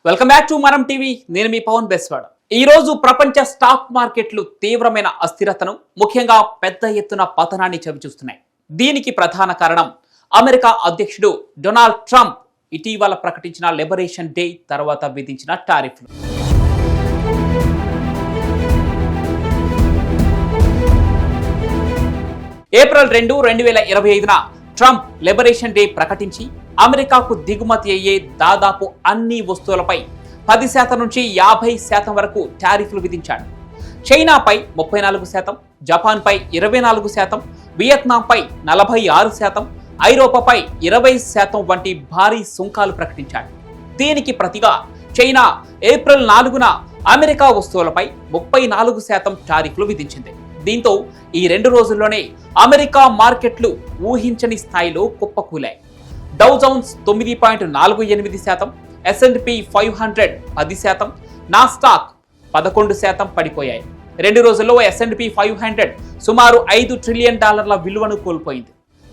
Welcome back to మనం TV. నేను మీ పవన్ బెస్వాడ. ఈ రోజు ప్రపంచ స్టాక్ మార్కెట్లు తీవ్రమైన అస్థిరతను, ముఖ్యంగా పెద్ద ఎత్తున పతనాన్ని చవిచూస్తున్నాయి. దీనికి ప్రధాన కారణం అమెరికా అధ్యక్షుడు డొనాల్డ్ ట్రంప్ ఇటీవల ప్రకటించిన లిబరేషన్ డే తర్వాత విధించిన టారిఫ్లు. ఏప్రిల్ 2, 2025న ట్రంప్ లిబరేషన్ డే ప్రకటించి అమెరికాకు దిగుమతి అయ్యే దాదాపు అన్ని వస్తువులపై 10% నుంచి 50% వరకు టారిఫ్లు విధించాడు. చైనాపై 34%, జపాన్పై 24%, వియత్నాంపై 46%, ఐరోపాపై 20% వంటి భారీ సుంకాలు ప్రకటించాడు. దీనికి ప్రతిగా చైనా ఏప్రిల్ 4న అమెరికా వస్తువులపై 34% టారిఫ్లు విధించింది. దీంతో ఈ 2 రోజుల్లోనే అమెరికా మార్కెట్లు ఊహించని స్థాయిలో కుప్పకూలాయి. డౌ జోన్స్ 9.48%, S&P 500 10%, నాస్డాక్ 11% పడిపోయాయి. 2 రోజుల్లో S&P 500 సుమారు $5 ట్రిలియన్ విలువను కోల్పోయింది.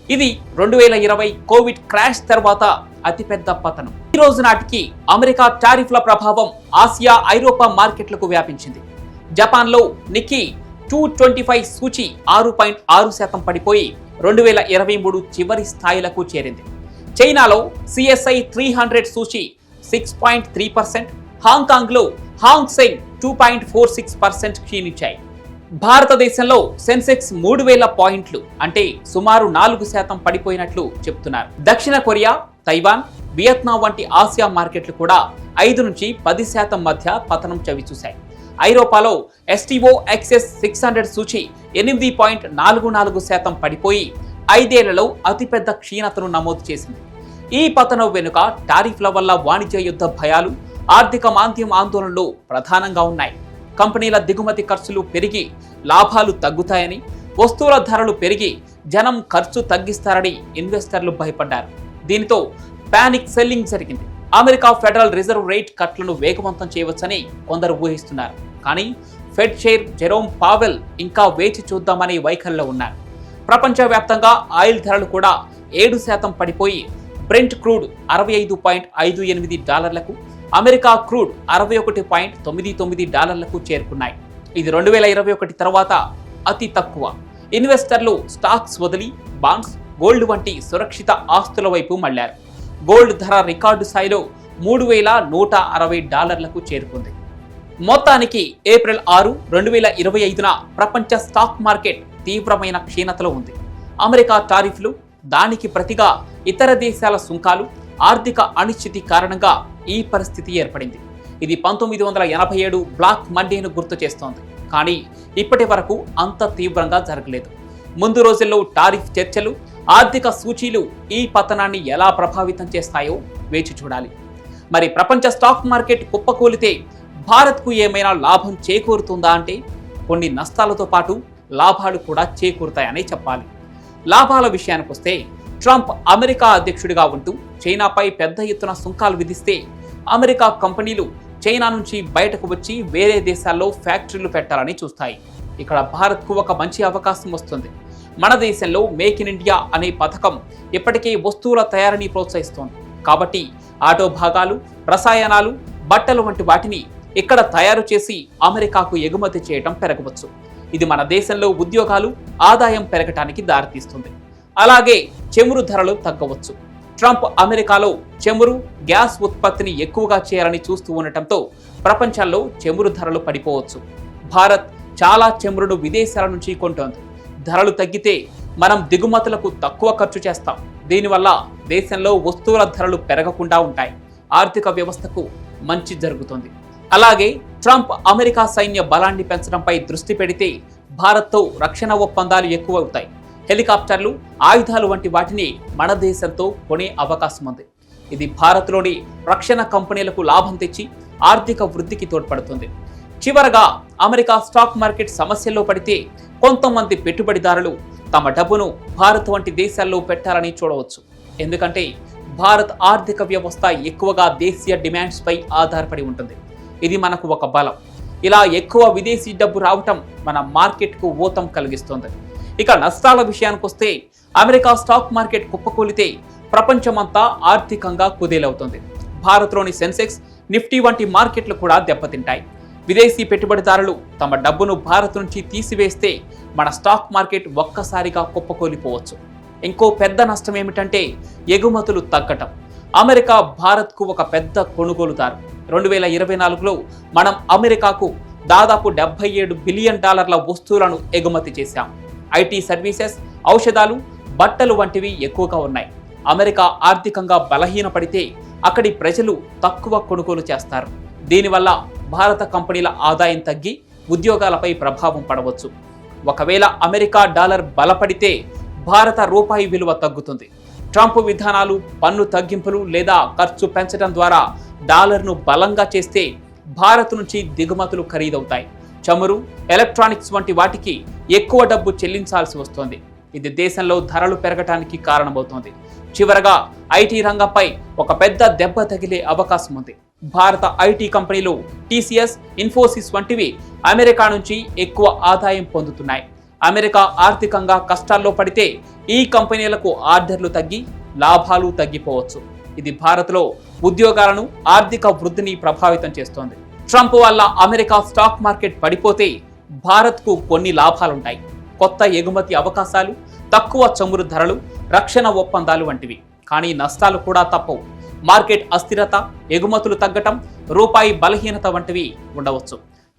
ఇది 2020 కోవిడ్ క్రాష్ తర్వాత అతిపెద్ద పతనం. ఈ రోజు నాటికి అమెరికా టారిఫ్ల ప్రభావం ఆసియా, ఐరోపా మార్కెట్లకు వ్యాపించింది. జపాన్లో నిక్కీ 225 సూచి 6.6% పడిపోయి 2023 చివరి స్థాయిలకు చేరింది. చైనాలో CSI 300 సూచి 6.3%, హాంకాంగ్లో హాంగ్ సెంగ్ 2.46% క్షీణించాయి. భారతదేశంలో సెన్సెక్స్ 3000 పాయింట్లు అంటే సుమారు 4% పడిపోయినట్లు చెప్తున్నారు. దక్షిణ కొరియా, తైవాన్, వియత్నాం వంటి ఆసియా మార్కెట్లు కూడా 5 నుంచి 10% మధ్య పతనం చవిచూశాయి. ఐరోపాలో STO XS 600 సూచి 8.44% పడిపోయి 5 ఏళ్లలో అతిపెద్ద క్షీణతను నమోదు చేసింది. ఈ పతనం వెనుక టారిఫ్ల వల్ల వాణిజ్య యుద్ధ భయాలు, ఆర్థిక మాంద్యం ఆందోళనలు ప్రధానంగా ఉన్నాయి. కంపెనీల దిగుమతి ఖర్చులు పెరిగి లాభాలు తగ్గుతాయని, వస్తువుల ధరలు పెరిగి జనం ఖర్చు తగ్గిస్తారని ఇన్వెస్టర్లు భయపడ్డారు. దీనితో పానిక్ సెల్లింగ్ జరిగింది. అమెరికా ఫెడరల్ రిజర్వ్ రేట్ కట్లను వేగవంతం చేయవచ్చని కొందరు ఊహిస్తున్నారు. కానీ ఫెడ్ చైర్ జెరోమ్ పావెల్ ఇంకా వేచి చూద్దామనే వైఖరిలో ఉన్నారు. ప్రపంచవ్యాప్తంగా ఆయిల్ ధరలు కూడా 7% పడిపోయి బ్రెంట్ క్రూడ్ $65.58, అమెరికా క్రూడ్ $61.99 చేరుకున్నాయి. ఇది 2021 తర్వాత అతి తక్కువ. ఇన్వెస్టర్లు స్టాక్స్ వదిలి బాండ్స్, గోల్డ్ వంటి సురక్షిత ఆస్తుల వైపు మళ్లారు. గోల్డ్ ధర రికార్డు స్థాయిలో $3160 చేరుకుంది. మొత్తానికి ఏప్రిల్ 6, 2025న ప్రపంచ స్టాక్ మార్కెట్ తీవ్రమైన క్షీణతలో ఉంది. అమెరికా టారిఫ్లు, దానికి ప్రతిగా ఇతర దేశాల సుంకాలు, ఆర్థిక అనిశ్చితి కారణంగా ఈ పరిస్థితి ఏర్పడింది. ఇది 1987 బ్లాక్ మండేను గుర్తు చేస్తోంది. కానీ ఇప్పటి వరకు అంత తీవ్రంగా జరగలేదు. ముందు రోజుల్లో టారిఫ్ చర్చలు, ఆర్థిక సూచీలు ఈ పతనాన్ని ఎలా ప్రభావితం చేస్తాయో వేచి చూడాలి. మరి ప్రపంచ స్టాక్ మార్కెట్ కుప్పకూలితే భారత్కు ఏమైనా లాభం చేకూరుతుందా అంటే కొన్ని నష్టాలతో పాటు లాభాలు కూడా చేకూరుతాయని చెప్పాలి. లాభాల విషయానికి వస్తే ట్రంప్ అమెరికా అధ్యక్షుడిగా ఉంటూ చైనాపై పెద్ద ఎత్తున సుంకాలు విధిస్తే అమెరికా కంపెనీలు చైనా నుంచి బయటకు వచ్చి వేరే దేశాల్లో ఫ్యాక్టరీలు పెట్టాలని చూస్తాయి. ఇక్కడ భారత్కు ఒక మంచి అవకాశం వస్తుంది. మన దేశంలో మేక్ ఇన్ ఇండియా అనే పథకం ఇప్పటికే వస్తువుల తయారీని ప్రోత్సహిస్తోంది. కాబట్టి ఆటో భాగాలు, రసాయనాలు, బట్టలు వంటి వాటిని ఇక్కడ తయారు చేసి అమెరికాకు ఎగుమతి చేయడం పెరగవచ్చు. ఇది మన దేశంలో ఉద్యోగాలు, ఆదాయం పెరగటానికి దారితీస్తుంది. అలాగే చమురు ధరలు తగ్గవచ్చు. ట్రంప్ అమెరికాలో చమురు, గ్యాస్ ఉత్పత్తిని ఎక్కువగా చేయాలని చూస్తూ ఉండటంతో ప్రపంచంలో చమురు ధరలు పడిపోవచ్చు. భారత్ చాలా చమురును విదేశాల నుంచి కొంటోంది. ధరలు తగ్గితే మనం దిగుమతులకు తక్కువ ఖర్చు చేస్తాం. దీనివల్ల దేశంలో వస్తువుల ధరలు పెరగకుండా ఉంటాయి. ఆర్థిక వ్యవస్థకు మంచి జరుగుతుంది. అలాగే ట్రంప్ అమెరికా సైన్య బలాన్ని పెంచడంపై దృష్టి పెడితే భారత్తో రక్షణ ఒప్పందాలు ఎక్కువ అవుతాయి. హెలికాప్టర్లు, ఆయుధాలు వంటి వాటిని మన దేశంతో కొనే అవకాశం ఉంది. ఇది భారత్లోని రక్షణ కంపెనీలకు లాభం తెచ్చి ఆర్థిక వృద్ధికి తోడ్పడుతుంది. చివరగా అమెరికా స్టాక్ మార్కెట్ సమస్యల్లో పడితే కొంతమంది పెట్టుబడిదారులు తమ డబ్బును భారత్ వంటి దేశాల్లో పెట్టాలని చూడవచ్చు. ఎందుకంటే భారత్ ఆర్థిక వ్యవస్థ ఎక్కువగా దేశీయ డిమాండ్స్ పై ఆధారపడి ఉంటుంది. ఇది మనకు ఒక బలం. ఇలా ఎక్కువ విదేశీ డబ్బు రావటం మన మార్కెట్కు ఊతం కలిగిస్తుంది. ఇక నష్టాల విషయానికి వస్తే అమెరికా స్టాక్ మార్కెట్ కుప్పకూలితే ప్రపంచమంతా ఆర్థికంగా కుదేలవుతుంది. భారత్లోని సెన్సెక్స్ నిఫ్టీ వంటి మార్కెట్లు కూడా దెబ్బతింటాయి. విదేశీ పెట్టుబడిదారులు తమ డబ్బును భారత్ నుంచి తీసివేస్తే మన స్టాక్ మార్కెట్ ఒక్కసారిగా కుప్పకూలిపోవచ్చు. ఇంకో పెద్ద నష్టం ఏమిటంటే ఎగుమతులు తగ్గటం. అమెరికా భారత్కు ఒక పెద్ద కొనుగోలుదారు. 2024లో మనం అమెరికాకు దాదాపు $77 బిలియన్ వస్తువులను ఎగుమతి చేశాం. ఐటీ సర్వీసెస్, ఔషధాలు, బట్టలు వంటివి ఎక్కువగా ఉన్నాయి. అమెరికా ఆర్థికంగా బలహీనపడితే అక్కడి ప్రజలు తక్కువ కొనుగోలు చేస్తారు. దీనివల్ల భారత కంపెనీల ఆదాయం తగ్గి ఉద్యోగాలపై ప్రభావం పడవచ్చు. ఒకవేళ అమెరికా డాలర్ బలపడితే భారత రూపాయి విలువ తగ్గుతుంది. ట్రంప్ విధానాలు, పన్ను తగ్గింపులు లేదా ఖర్చు పెంచడం ద్వారా డాలర్ను బలంగా చేస్తే భారత్ నుంచి దిగుమతులు ఖరీదవుతాయి. చమురు, ఎలక్ట్రానిక్స్ వంటి వాటికి ఎక్కువ డబ్బు చెల్లించాల్సి వస్తోంది. ఇది దేశంలో ధరలు పెరగటానికి కారణమవుతోంది. చివరగా ఐటీ రంగంపై ఒక పెద్ద దెబ్బ తగిలే అవకాశం ఉంది. భారత ఐటీ కంపెనీలు టీసీఎస్, ఇన్ఫోసిస్ వంటివి అమెరికా నుంచి ఎక్కువ ఆదాయం పొందుతున్నాయి. అమెరికా ఆర్థికంగా కష్టాల్లో పడితే ఈ కంపెనీలకు ఆర్డర్లు తగ్గి లాభాలు తగ్గిపోవచ్చు. ఇది భారత్లో ఉద్యోగాలను, ఆర్థిక వృద్ధిని ప్రభావితం చేస్తోంది. ట్రంప్ వల్ల అమెరికా స్టాక్ మార్కెట్ పడిపోతే భారత్కు కొన్ని లాభాలుంటాయి. కొత్త ఎగుమతి అవకాశాలు, తక్కువ చమురు ధరలు, రక్షణ ఒప్పందాలు వంటివి. కానీ నష్టాలు కూడా తప్పవు. మార్కెట్ అస్థిరత, ఎగుమతులు తగ్గటం, రూపాయి బలహీనత వంటివి ఉండవచ్చు.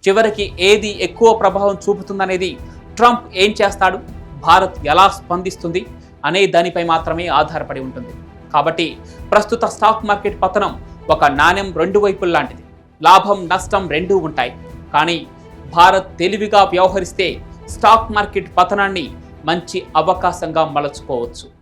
చివరికి ఏది ఎక్కువ ప్రభావం చూపుతుందనేది ట్రంప్ ఏం చేస్తాడు, భారత్ ఎలా స్పందిస్తుంది అనే దానిపై మాత్రమే ఆధారపడి ఉంటుంది. కాబట్టి ప్రస్తుత స్టాక్ మార్కెట్ పతనం ఒక నాణెం రెండు వైపుల లాంటిది. లాభం, నష్టం రెండూ ఉంటాయి. కానీ భారత్ తెలివిగా వ్యవహరిస్తే స్టాక్ మార్కెట్ పతనాన్ని మంచి అవకాశంగా మలచుకోవచ్చు.